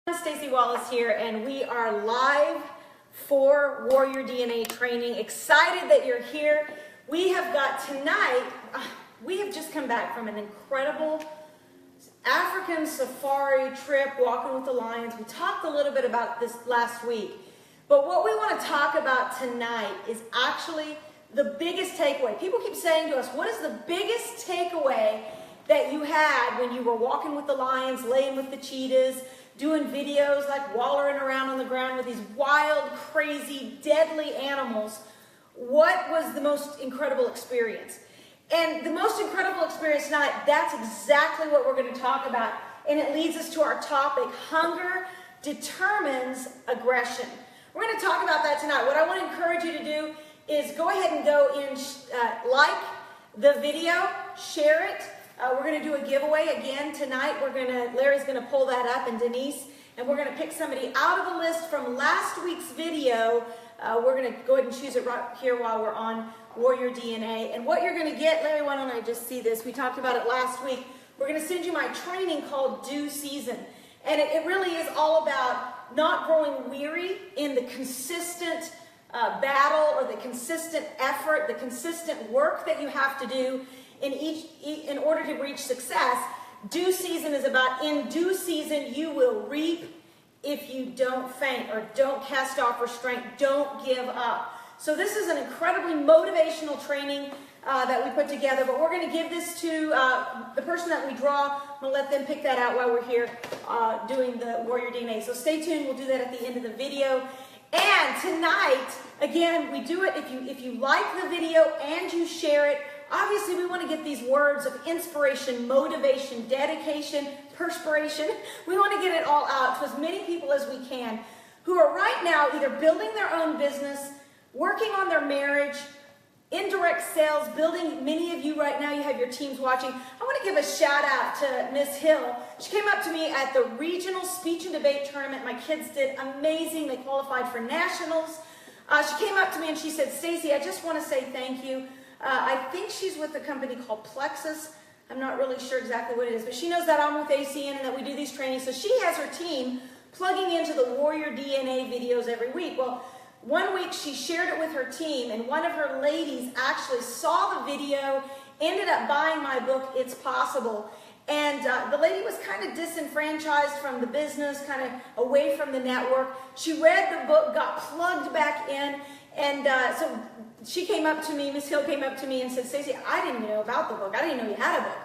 I'm Staci Wallace here, and we are live for Warrior DNA training. Excited that you're here. We have got tonight, we have just come back from an incredible African safari trip, walking with the lions. We talked a little bit about this last week, but what we want to talk about tonight is actually the biggest takeaway. People keep saying to us, what is the biggest takeaway that you had when you were walking with the lions, laying with the cheetahs, doing videos like wallowing around on the ground with these wild, crazy, deadly animals? What was the most incredible experience? And the most incredible experience tonight, that's exactly what we're going to talk about. And it leads us to our topic, hunger determines aggression. We're going to talk about that tonight. What I want to encourage you to do is go ahead and go in, like the video, share it. We're going to do a giveaway again tonight. Larry's going to pull that up, and Denise, and we're going to pick somebody out of the list from last week's video. We're going to go ahead and choose it right here while we're on Warrior DNA. And what you're going to get, Larry, why don't I just see this? We talked about it last week. We're going to send you my training called Due Season. And it really is all about not growing weary in the consistent battle or the consistent effort, the consistent work that you have to do in order to reach success. Due season is about, in due season you will reap if you don't faint or don't cast off restraint, don't give up. So this is an incredibly motivational training that we put together, but we're going to give this to the person that we draw. I'm going to let them pick that out while we're here doing the Warrior DNA. So stay tuned, we'll do that at the end of the video. And tonight, again, we do it if you like the video and you share it. Obviously, we want to get these words of inspiration, motivation, dedication, perspiration. We want to get it all out to as many people as we can who are right now either building their own business, working on their marriage, indirect sales, building. Many of you right now, you have your teams watching. I want to give a shout out to Miss Hill. She came up to me at the regional speech and debate tournament. My kids did amazing. They qualified for nationals. She came up to me and she said, Staci, I just want to say thank you. I think she's with a company called Plexus. I'm not really sure exactly what it is, but she knows that I'm with ACN and that we do these trainings. So she has her team plugging into the Warrior DNA videos every week. Well, one week she shared it with her team, and one of her ladies actually saw the video, ended up buying my book, It's Possible. And the lady was kind of disenfranchised from the business, kind of away from the network. She read the book, got plugged back in, and so she came up to me, Miss Hill came up to me and said, Staci, I didn't know about the book. I didn't know you had a book.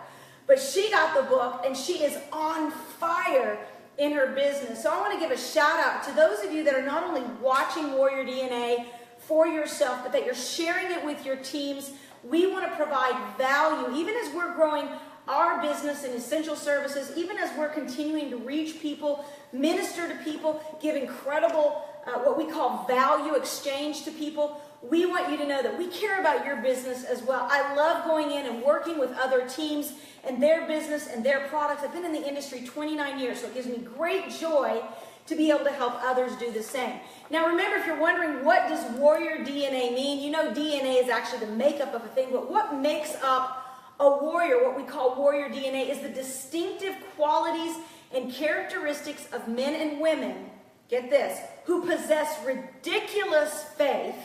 But she got the book, and she is on fire in her business. So I want to give a shout out to those of you that are not only watching Warrior DNA for yourself, but that you're sharing it with your teams. We want to provide value, even as we're growing our business and essential services, even as we're continuing to reach people, minister to people, give incredible, what we call value exchange to people. We want you to know that we care about your business as well. I love going in and working with other teams and their business and their products. I've been in the industry 29 years, so it gives me great joy to be able to help others do the same. Now remember, if you're wondering what does Warrior DNA mean, you know DNA is actually the makeup of a thing, but what makes up a warrior, what we call Warrior DNA, is the distinctive qualities and characteristics of men and women, get this, who possess ridiculous faith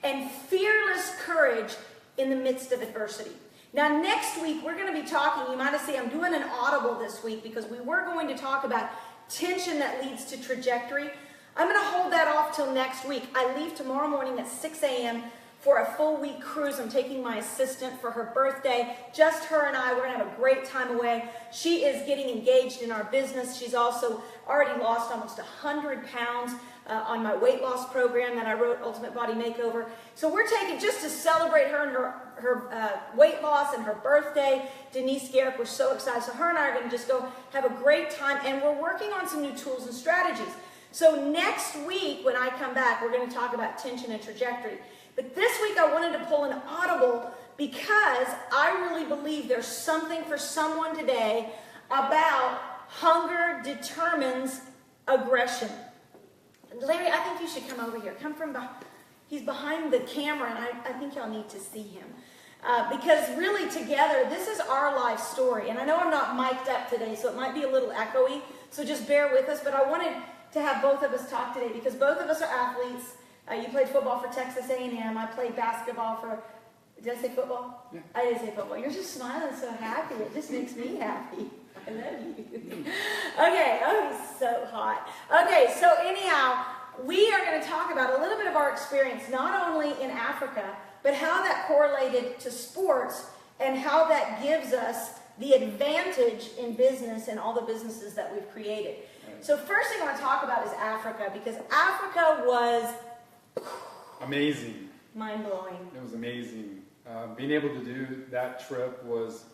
and fearless courage in the midst of adversity. Now next week we're going to be talking, you might have seen I'm doing an audible this week because we were going to talk about tension that leads to trajectory. I'm going to hold that off till next week. I leave tomorrow morning at 6 a.m. for a full week cruise. I'm taking my assistant for her birthday. Just her and I, we're going to have a great time away. She is getting engaged in our business. She's also already lost almost 100 pounds on my weight loss program that I wrote, Ultimate Body Makeover. So we're taking, just to celebrate her and her weight loss and her birthday, Denise Garrick, we're so excited. So her and I are going to just go have a great time, and we're working on some new tools and strategies. So next week when I come back, we're going to talk about tension and trajectory. But this week I wanted to pull an audible because I really believe there's something for someone today about hunger determines aggression. Larry, I think you should come over here. Come from behind. He's behind the camera, and I think y'all need to see him. Because really together, this is our life story. And I know I'm not mic'd up today, so it might be a little echoey. So just bear with us. But I wanted to have both of us talk today because both of us are athletes. You played football for Texas A&M. I played basketball for, did I say football? Yeah. I did say football. You're just smiling so happy. It just makes me happy. I love you. Okay, oh, he's so hot. Okay, so anyhow, we are going to talk about a little bit of our experience, not only in Africa, but how that correlated to sports and how that gives us the advantage in business and all the businesses that we've created. So first thing I want to talk about is Africa, because Africa was amazing. Mind-blowing. It was amazing. Being able to do that trip was,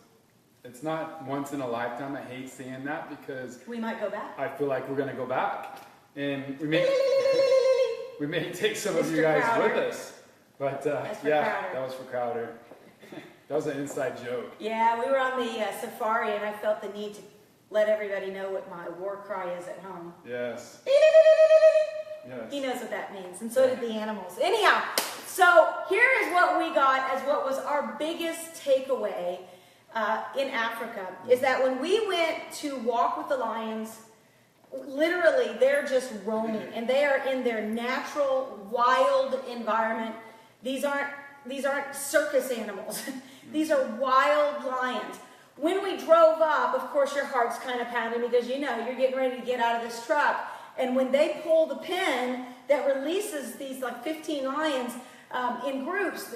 it's not once in a lifetime. I hate saying that because we might go back. I feel like we're going to go back. And we may take some of you guys Crowder. with us. But yeah, Crowder. that was for Crowder. That was an inside joke. Yeah, we were on the safari, and I felt the need to let everybody know what my war cry is at home. Yes. He knows what that means, and so did the animals. Anyhow, so here is what we got as what was our biggest takeaway in Africa, is that when we went to walk with the lions, literally they're just roaming, and they are in their natural, wild environment. These aren't circus animals. These are wild lions. When we drove up, of course your heart's kind of pounding because you know you're getting ready to get out of this truck. And when they pull the pin that releases these like 15 lions in groups,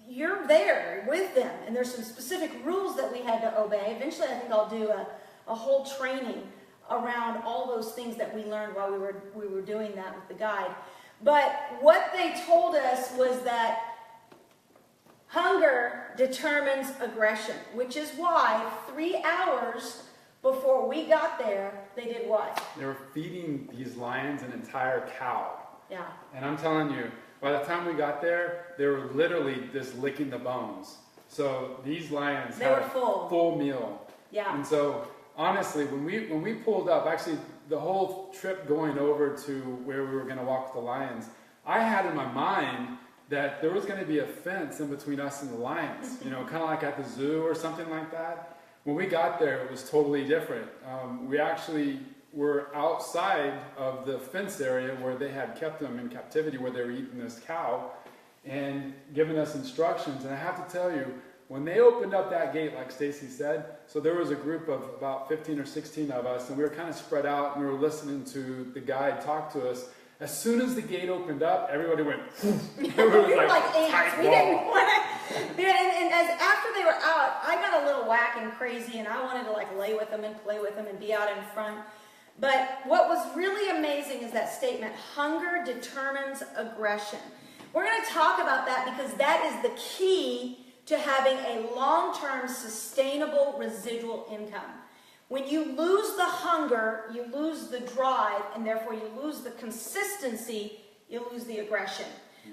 you're there with them. And there's some specific rules that we had to obey. Eventually I think I'll do a whole training around all those things that we learned while we were doing that with the guide. But what they told us was that hunger determines aggression, which is why 3 hours before we got there, they did what? They were feeding these lions an entire cow. Yeah. And I'm telling you, by the time we got there, they were literally just licking the bones. So these lions they had were full. A full meal. Yeah. And so honestly, when we pulled up, actually the whole trip going over to where we were going to walk with the lions, I had in my mind that there was going to be a fence in between us and the lions, you know, kind of like at the zoo or something like that. When we got there, it was totally different. We actually were outside of the fence area where they had kept them in captivity, where they were eating this cow, and giving us instructions. And I have to tell you, when they opened up that gate, like Staci said, so there was a group of about 15 or 16 of us, and we were kind of spread out, and we were listening to the guide talk to us. As soon as the gate opened up, everybody went. We were like ants. We didn't want to. And as after they were out, I got a little whack and crazy, and I wanted to like lay with them and play with them and be out in front. But what was really amazing is that statement: hunger determines aggression. We're going to talk about that because that is the key to having a long-term, sustainable residual income. When you lose the hunger, you lose the drive, and therefore you lose the consistency, you lose the aggression.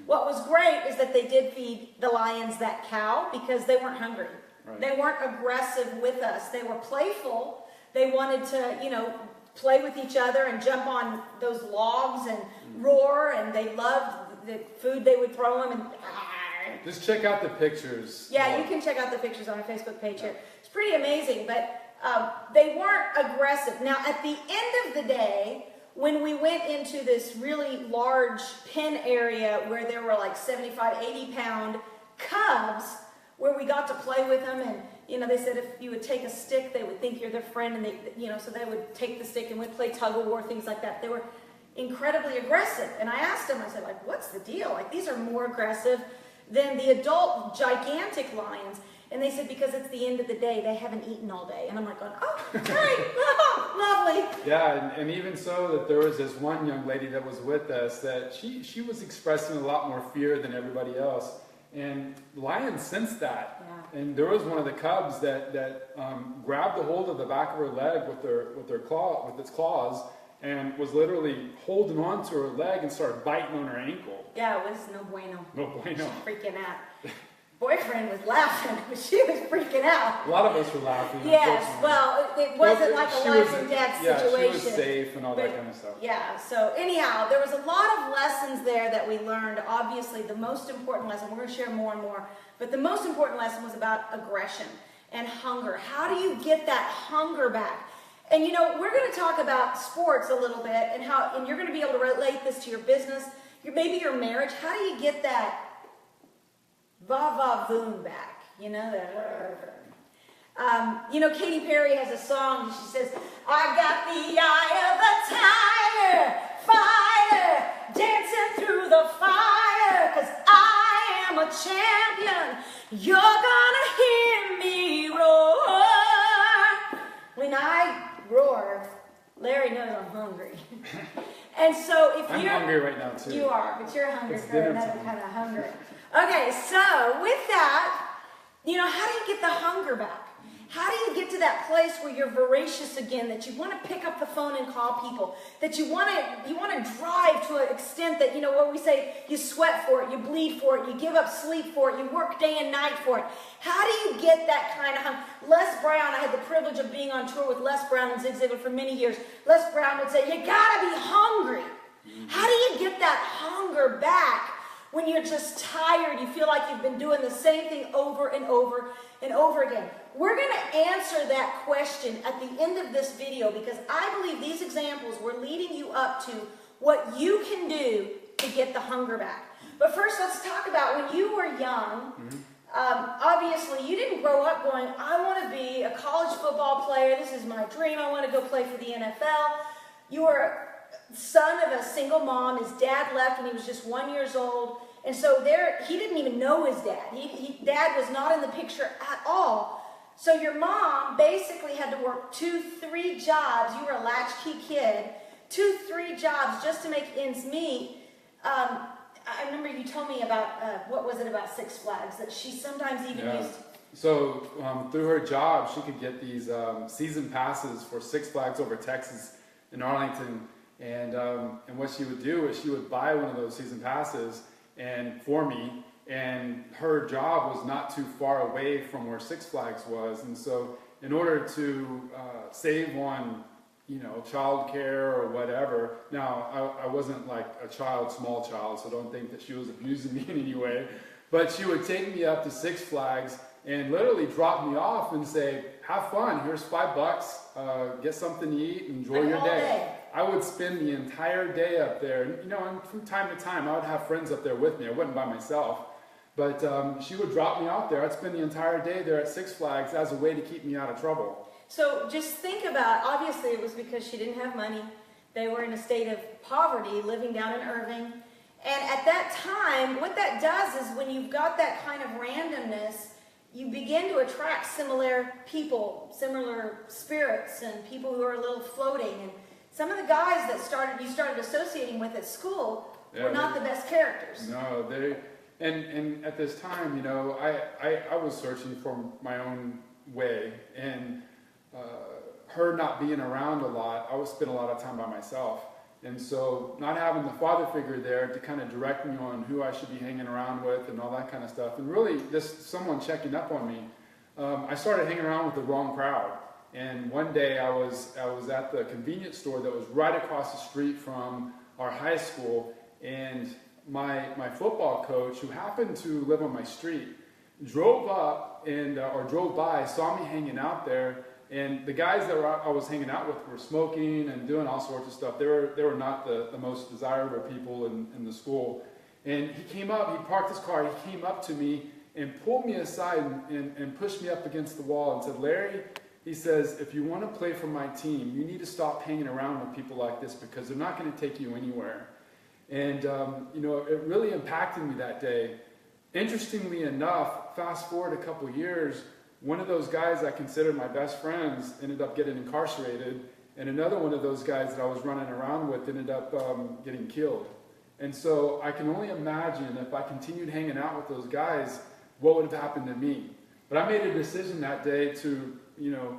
What was great is that they did feed the lions that cow because they weren't hungry. Right. They weren't aggressive with us. They were playful. They wanted to, you know, play with each other and jump on those logs and roar, and they loved the food they would throw them and just check out the pictures. Yeah, you can check out the pictures on our Facebook page here. It's pretty amazing, but they weren't aggressive. Now, at the end of the day, when we went into this really large pen area where there were like 75, 80-pound cubs, where we got to play with them, and you know, they said if you would take a stick, they would think you're their friend, and they, you know, so they would take the stick and we'd play tug of war, things like that. They were incredibly aggressive, and I asked them, I said, like, what's the deal? Like, these are more aggressive than the adult gigantic lions. And they said, because it's the end of the day, they haven't eaten all day. And I'm like, going, oh, right, lovely. Yeah, and even so, that there was this one young lady that was with us that she was expressing a lot more fear than everybody else. And lions sensed that. Yeah. And there was one of the cubs that grabbed a hold of the back of her leg with its claws, and was literally holding on to her leg and started biting on her ankle. Yeah, it was no bueno. No bueno. She was freaking out. Boyfriend was laughing, but she was freaking out. A lot of us were laughing. Yes, well, it wasn't like a life and death situation. Yeah, she was safe and all that kind of stuff. Yeah, so anyhow, there was a lot of lessons there that we learned. Obviously, the most important lesson, we're going to share more and more, but the most important lesson was about aggression and hunger. How do you get that hunger back? And you know, we're going to talk about sports a little bit and how, and you're going to be able to relate this to your business, maybe your marriage. How do you get that va-va-voom back? You know, you know, Katy Perry has a song, and she says, I got the eye of a tiger, fighter, dancing through the fire, 'cause I am a champion. You're gonna hear me roar. When I roar, Larry knows I'm hungry. And so if I'm hungry right now too. You are, but you're hungry It's for dinner another time. kind of hungry. Okay, so with that, you know, how do you get the hunger back? How do you get to that place where you're voracious again, that you want to pick up the phone and call people, that you want to drive to an extent that, you know, what we say, you sweat for it, you bleed for it, you give up sleep for it, you work day and night for it. How do you get that kind of hunger? Les Brown, I had the privilege of being on tour with Les Brown and Zig Ziglar for many years. Les Brown would say, you gotta be hungry. How do you get that hunger back when you're just tired, you feel like you've been doing the same thing over and over and over again? We're going to answer that question at the end of this video, because I believe these examples were leading you up to what you can do to get the hunger back. But first, let's talk about when you were young. Obviously, you didn't grow up going, I want to be a college football player. This is my dream. I want to go play for the NFL. You were son of a single mom. His dad left when he was just 1 year old. And so he didn't even know his dad. Dad was not in the picture at all. So your mom basically had to work 2-3 jobs. You were a latchkey kid. 2-3 jobs just to make ends meet. I remember you told me about, what was it about Six Flags, that she sometimes even used. So through her job, she could get these season passes for Six Flags over Texas in Arlington. And what she would do is she would buy one of those season passes for me, and her job was not too far away from where Six Flags was. And so in order to save on, you know, child care or whatever, now I wasn't like a small child, so don't think that she was abusing me in any way, but she would take me up to Six Flags and literally drop me off and say, have fun, here's $5, get something to eat, enjoy your day. I would spend the entire day up there, you know, and from time to time I would have friends up there with me. I wasn't by myself, but she would drop me out there. I'd spend the entire day there at Six Flags as a way to keep me out of trouble. So just think about, obviously it was because she didn't have money. They were in a state of poverty, living down in Irving. And at that time, what that does is when you've got that kind of randomness, you begin to attract similar people, similar spirits, and people who are a little floating. And some of the guys that you started associating with at school were not the best characters. No, and at this time, you know, I was searching for my own way, and her not being around a lot, I would spend a lot of time by myself. And so not having the father figure there to kind of direct me on who I should be hanging around with and all that kind of stuff, and really just someone checking up on me, I started hanging around with the wrong crowd. And one day I was at the convenience store that was right across the street from our high school, and my football coach, who happened to live on my street, drove up or drove by, saw me hanging out there, and the guys that I was hanging out with were smoking and doing all sorts of stuff. They were not the most desirable people in the school. And he came up, he parked his car, he came up to me and pulled me aside and pushed me up against the wall and said, Larry, he says, if you want to play for my team, you need to stop hanging around with people like this, because they're not going to take you anywhere. And, you know, it really impacted me that day. Interestingly enough, fast forward a couple years, one of those guys I considered my best friends ended up getting incarcerated, and another one of those guys that I was running around with ended up getting killed. And so I can only imagine if I continued hanging out with those guys, what would have happened to me. But I made a decision that day to, you know,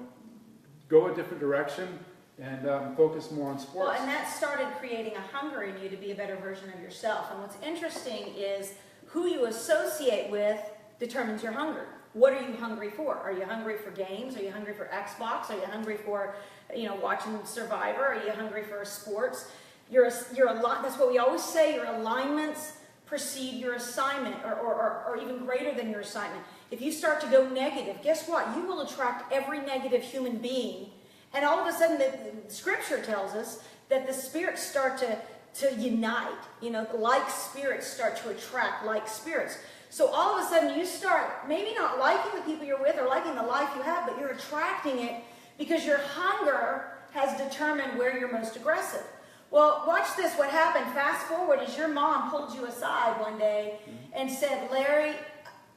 go a different direction and focus more on sports. Well, and that started creating a hunger in you to be a better version of yourself. And what's interesting is who you associate with determines your hunger. What are you hungry for? Are you hungry for games? Are you hungry for Xbox? Are you hungry for, you know, watching Survivor? Are you hungry for sports? That's what we always say, your alignments precede your assignment, or even greater than your assignment. If you start to go negative, guess what? You will attract every negative human being And all of a sudden, the scripture tells us that the spirits start to unite. Like spirits start to attract like spirits. So all of a sudden, you start maybe not liking the people you're with or liking the life you have, but you're attracting it because your hunger has determined where you're most aggressive. Well, watch this. What happened? Fast forward is your mom pulled you aside one day and said, Larry,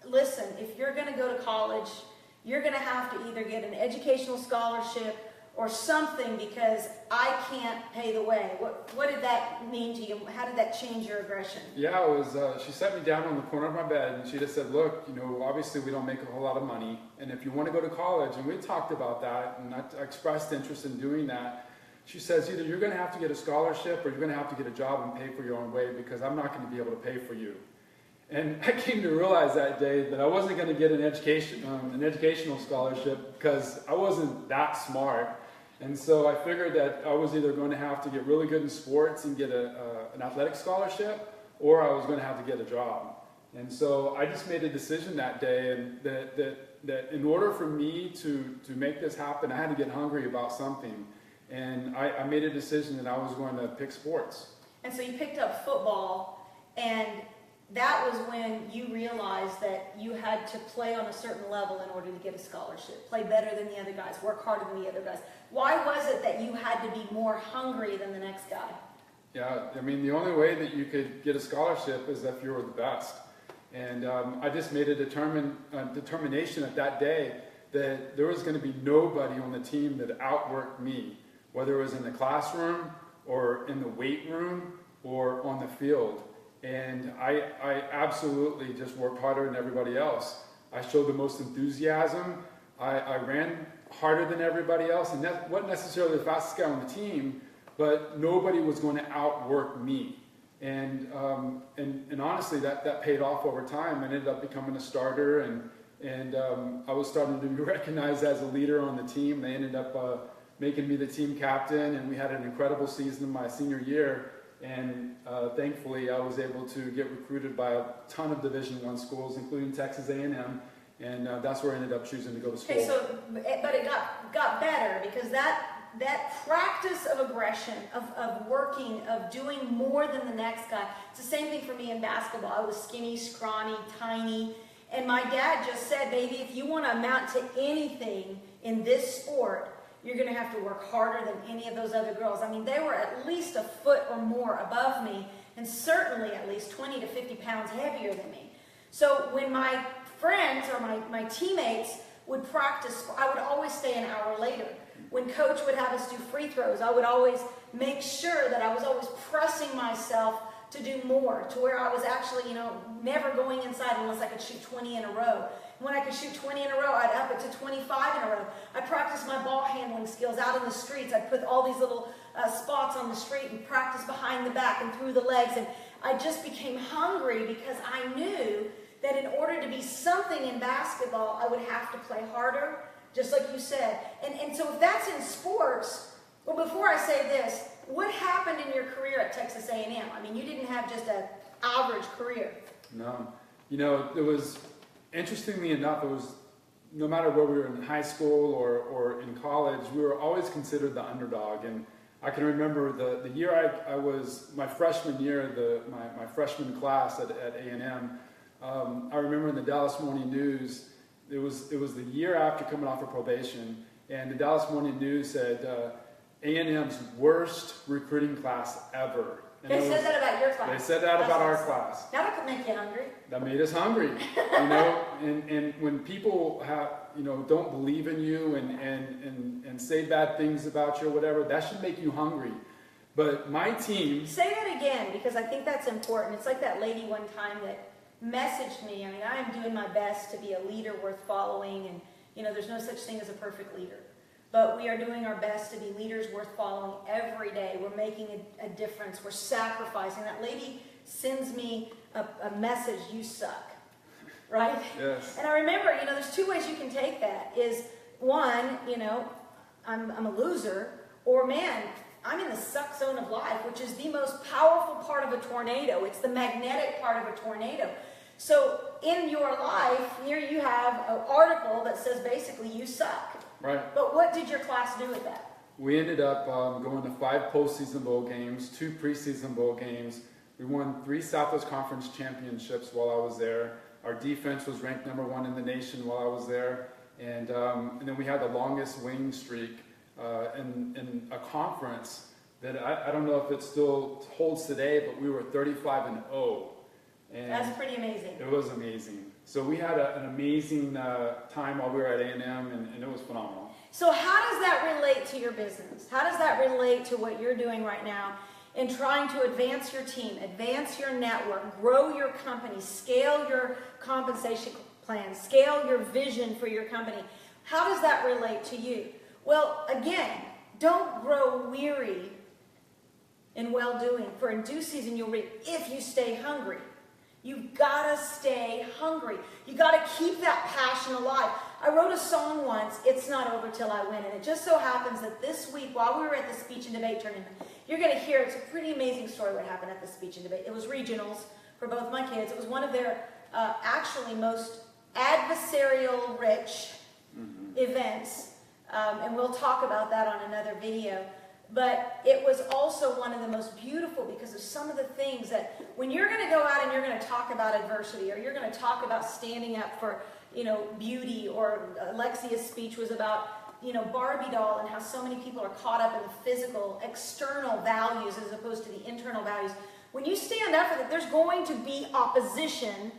listen, if you're going to go to college, you're going to have to either get an educational scholarship or something because I can't pay the way. What did that mean to you? How did that change your aggression? Yeah, it was, she set me down on the corner of my bed and she just said, look, obviously we don't make a whole lot of money. And if you want to go to college, and we talked about that, and I expressed interest in doing that, she says, either you're going to have to get a scholarship or you're going to have to get a job and pay for your own way because I'm not going to be able to pay for you. And I came to realize that day that I wasn't going to get an educational scholarship because I wasn't that smart. And so I figured that I was either going to have to get really good in sports and get an athletic scholarship, or I was going to have to get a job. And so I just made a decision that day, and that in order for me to make this happen, I had to get hungry about something. And I made a decision that I was going to pick sports. And so you picked up football, and that was when you realized that you had to play on a certain level in order to get a scholarship, play better than the other guys, work harder than the other guys. Why was it that you had to be more hungry than the next guy? Yeah, I mean, the only way that you could get a scholarship is if you were the best. And I just made a determination at that day that there was going to be nobody on the team that outworked me, whether it was in the classroom or in the weight room or on the field. And I absolutely just worked harder than everybody else. I showed the most enthusiasm. I ran harder than everybody else, and that wasn't necessarily the fastest guy on the team, but nobody was going to outwork me. And honestly, that paid off over time. I ended up becoming a starter, and I was starting to be recognized as a leader on the team. They ended up making me the team captain, and we had an incredible season my senior year. And thankfully, I was able to get recruited by a ton of Division I schools, including Texas A&M, and that's where I ended up choosing to go to school. Okay, but it got better because that practice of aggression, of working, of doing more than the next guy. It's the same thing for me in basketball. I was skinny, scrawny, tiny, and my dad just said, baby, if you want to amount to anything in this sport, you're going to have to work harder than any of those other girls. I mean, they were at least a foot or more above me, and certainly at least 20 to 50 pounds heavier than me. So when my friends or my teammates would practice, I would always stay an hour later. When coach would have us do free throws, I would always make sure that I was always pressing myself to do more, to where I was actually, never going inside unless I could shoot 20 in a row. When I could shoot 20 in a row, I'd up it to 25 in a row. I practiced my ball handling skills out in the streets. I'd put all these little spots on the street and practice behind the back and through the legs. And I just became hungry because I knew that in order to be something in basketball, I would have to play harder, just like you said. And so if that's in sports, well, before I say this, what happened in your career at Texas A&M? I mean, you didn't have just an average career. No. It was, interestingly enough, it was no matter where we were in high school or in college, we were always considered the underdog. And I can remember the year I was, my freshman year, my freshman class at A&M, I remember in the Dallas Morning News, it was the year after coming off of probation, and the Dallas Morning News said, A&M's worst recruiting class ever. And they said that about your class. They said that about our class. That would make you hungry. That made us hungry, and when people don't believe in you and say bad things about you or whatever, that should make you hungry. But my team... Say that again, because I think that's important. It's like that lady one time that messaged me. I mean, I am doing my best to be a leader worth following, and there's no such thing as a perfect leader. But we are doing our best to be leaders worth following every day. We're making a difference. We're sacrificing. That lady sends me a message, you suck, right? Yes. And I remember, there's two ways you can take that. Is one, I'm a loser, or man, I'm in the suck zone of life, which is the most powerful part of a tornado. It's the magnetic part of a tornado. So in your life, here you have an article that says basically you suck. Right. But what did your class do with that? We ended up going to 5 postseason bowl games, 2 preseason bowl games. We won 3 Southwest Conference championships while I was there. Our defense was ranked #1 in the nation while I was there. And then we had the longest winning streak in a conference that I don't know if it still holds today, but we were 35-0. And that's pretty amazing. It was amazing. So we had an amazing time while we were at A&M, and it was phenomenal. So how does that relate to your business? How does that relate to what you're doing right now in trying to advance your team, advance your network, grow your company, scale your compensation plan, scale your vision for your company? How does that relate to you? Well, again, don't grow weary in well-doing, for in due season you'll reap if you stay hungry. You've got to stay hungry. You got to keep that passion alive. I wrote a song once, It's Not Over Till I Win, and it just so happens that this week, while we were at the speech and debate tournament, you're going to hear, it's a pretty amazing story what happened at the speech and debate. It was regionals for both my kids. It was one of their actually most adversarial rich events, and we'll talk about that on another video. But it was also one of the most beautiful because of some of the things that when you're going to go out and you're going to talk about adversity, or you're going to talk about standing up for, beauty, or Alexia's speech was about, Barbie doll and how so many people are caught up in the physical, external values as opposed to the internal values. When you stand up for that, there's going to be opposition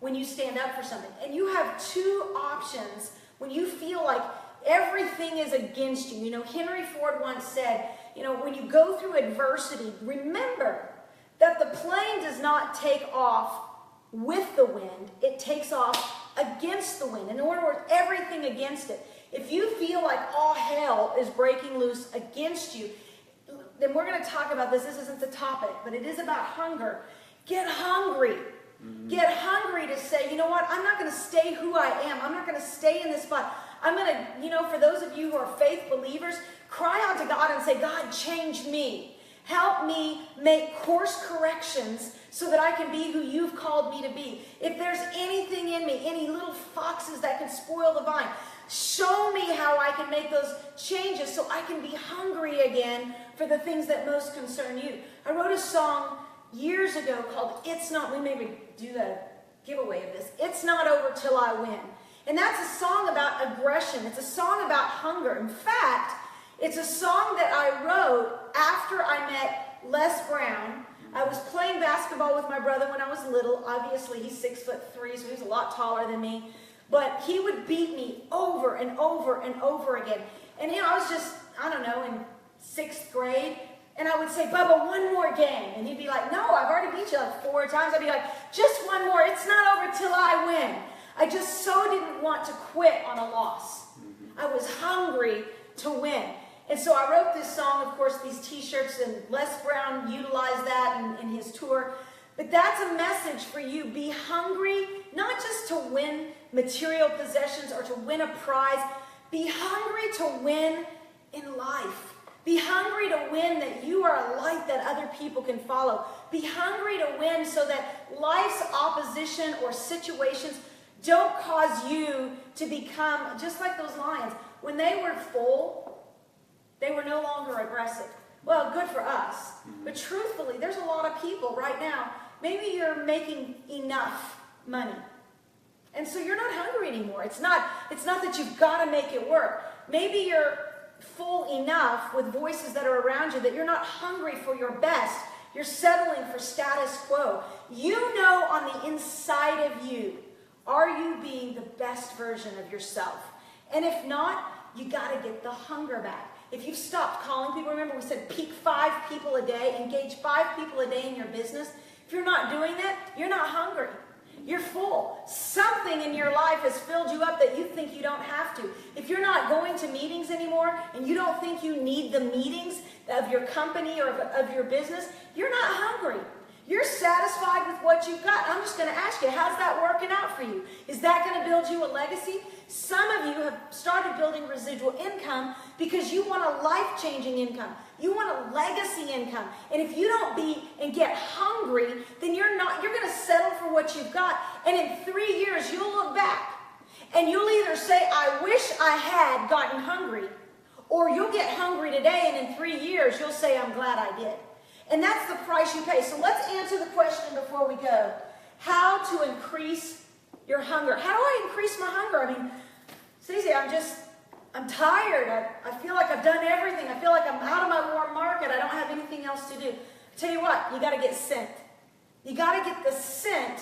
when you stand up for something. And you have 2 options when you feel like everything is against you. Henry Ford once said, when you go through adversity, remember that the plane does not take off with the wind. It takes off against the wind. In other words, everything against it. If you feel like all hell is breaking loose against you, then we're going to talk about this. This isn't the topic, but it is about hunger. Get hungry. Get hungry to say, you know what? I'm not going to stay who I am. I'm not going to stay in this spot. I'm going to, for those of you who are faith believers, cry out to God and say, God, change me. Help me make course corrections so that I can be who you've called me to be. If there's anything in me, any little foxes that can spoil the vine, show me how I can make those changes so I can be hungry again for the things that most concern you. I wrote a song years ago called It's Not, we maybe do a giveaway of this, It's Not Over Till I Win. And that's a song about aggression. It's a song about hunger. In fact, it's a song that I wrote after I met Les Brown. I was playing basketball with my brother when I was little. Obviously, he's 6'3", so he's a lot taller than me. But he would beat me over and over and over again. And I was just, in 6th grade. And I would say, Bubba, one more game. And he'd be like, no, I've already beat you like 4 times. I'd be like, just one more. It's not over till I win. I just so didn't want to quit on a loss. I was hungry to win. And so I wrote this song, of course, these t-shirts, and Les Brown utilized that in his tour. But that's a message for you. Be hungry, not just to win material possessions or to win a prize. Be hungry to win in life. Be hungry to win that you are a light that other people can follow. Be hungry to win so that life's opposition or situations don't cause you to become just like those lions. When they were full, they were no longer aggressive. Well, good for us. But truthfully, there's a lot of people right now, maybe you're making enough money. And so you're not hungry anymore. It's not that you've got to make it work. Maybe you're full enough with voices that are around you that you're not hungry for your best. You're settling for status quo. You know on the inside of you, are you being the best version of yourself? And if not, you got to get the hunger back. If you've stopped calling people, remember we said peak 5 people a day, engage 5 people a day in your business. If you're not doing that, you're not hungry. You're full. Something in your life has filled you up that you think you don't have to. If you're not going to meetings anymore and you don't think you need the meetings of your company or of your business, you're not hungry. You're satisfied with what you've got. I'm just going to ask you, how's that working out for you? Is that going to build you a legacy? Some of you have started building residual income because you want a life-changing income. You want a legacy income. And if you don't be and get hungry, then you're going to settle for what you've got. And in 3 years, you'll look back And you'll either say, I wish I had gotten hungry, or you'll get hungry today, and in 3 years, you'll say, I'm glad I did. And that's the price you pay. So let's answer the question before we go. How to increase your hunger. How do I increase my hunger? I mean, Staci, I'm tired. I feel like I've done everything. I feel like I'm out of my warm market. I don't have anything else to do. I tell you what, you got to get scent. You got to get the scent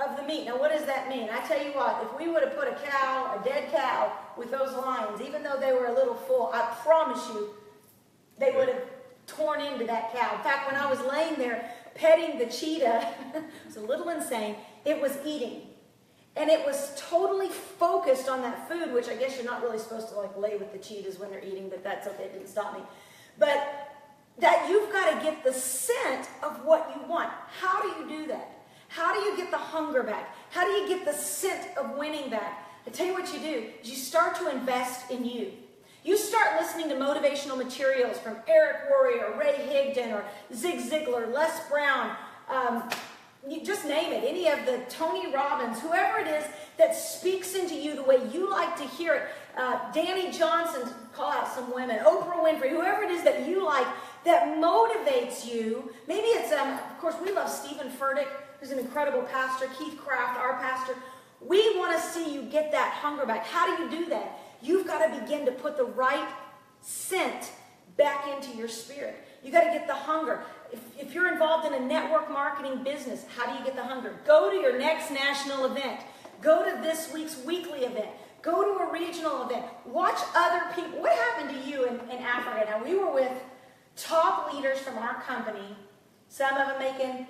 of the meat. Now, what does that mean? I tell you what, if we would have put a dead cow with those lions, even though they were a little full, I promise you, they would have torn into that cow. In fact, when I was laying there petting the cheetah, it was a little insane, it was eating. And it was totally focused on that food, which I guess you're not really supposed to like lay with the cheetahs when they're eating, but that's okay, it didn't stop me. But that you've got to get the scent of what you want. How do you do that? How do you get the hunger back? How do you get the scent of winning back? I tell you what you do, is you start to invest in you. You start listening to motivational materials from Eric Worre or Ray Higdon or Zig Ziglar, Les Brown, you just name it, any of the Tony Robbins, whoever it is that speaks into you the way you like to hear it. Danny Johnson, call out some women, Oprah Winfrey, whoever it is that you like, that motivates you. Maybe it's, of course, we love Stephen Furtick, who's an incredible pastor, Keith Craft, our pastor. We want to see you get that hunger back. How do you do that? You've got to begin to put the right scent back into your spirit. You got to get the hunger. If you're involved in a network marketing business, how do you get the hunger? Go to your next national event. Go to this week's weekly event. Go to a regional event. Watch other people. What happened to you in Africa? Now, we were with top leaders from our company. Some of them making,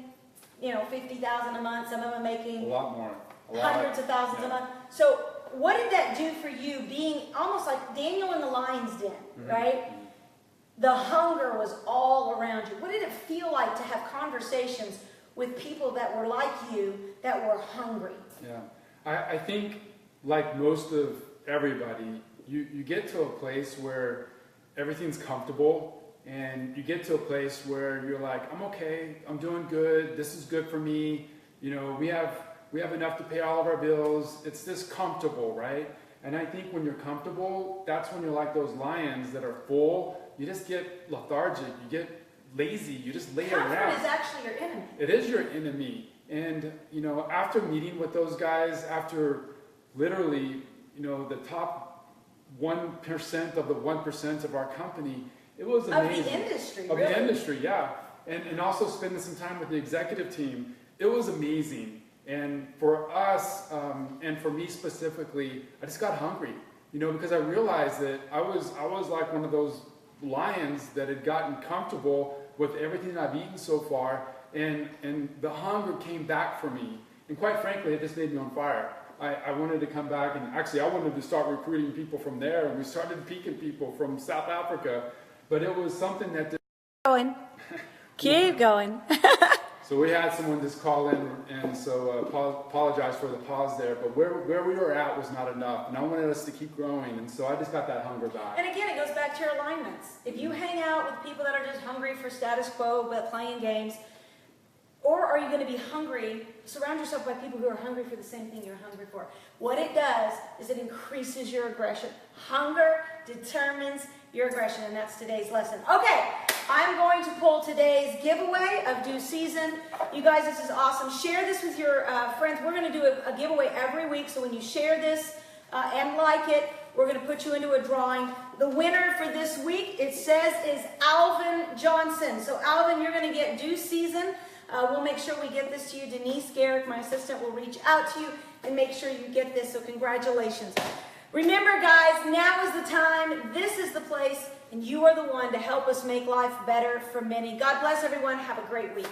$50,000 a month. Some of them making a lot more. Hundreds of thousands a month. So what did that do for you, being almost like Daniel in the lion's den, right? The hunger was all around you. What did it feel like to have conversations with people that were like you, that were hungry? Yeah, I think like most of everybody, you get to a place where everything's comfortable, and you get to a place where you're like, I'm okay, I'm doing good, this is good for me, we have enough to pay all of our bills, it's this comfortable, right? And I think when you're comfortable, that's when you're like those lions that are full. You just get lethargic, you get lazy, you just lay around. Comfort is actually your enemy. It is your enemy. And, after meeting with those guys, after literally, the top 1% of the 1% of our company, it was amazing. Of the industry, Of really? the industry, yeah. And also spending some time with the executive team, it was amazing. And for us, and for me specifically, I just got hungry, because I realized that I was like one of those lions that had gotten comfortable with everything I've eaten so far, and the hunger came back for me. And quite frankly, it just made me on fire. I wanted to come back, and actually I wanted to start recruiting people from there, and we started peaking people from South Africa, but it was something that... Going. Keep going. So we had someone just call in, and so apologize for the pause there, but where we were at was not enough, and I wanted us to keep growing, and so I just got that hunger back. And again, it goes back to your alignments. If you hang out with people that are just hungry for status quo, but playing games, or are you going to be hungry, surround yourself by people who are hungry for the same thing you're hungry for. What it does is it increases your aggression. Hunger determines your aggression, and that's today's lesson. Okay, I'm going to pull today's giveaway of due season. You guys, this is awesome. Share this with your friends. We're going to do a giveaway every week, so when you share this and like it, we're going to put you into a drawing. The winner for this week, it says, is Alvin Johnson. So Alvin, you're going to get due season. We'll make sure we get this to you. Denise Garrick, my assistant, will reach out to you and make sure you get this. So congratulations. Remember, guys, now is the time. This is the place, and you are the one to help us make life better for many. God bless everyone. Have a great week.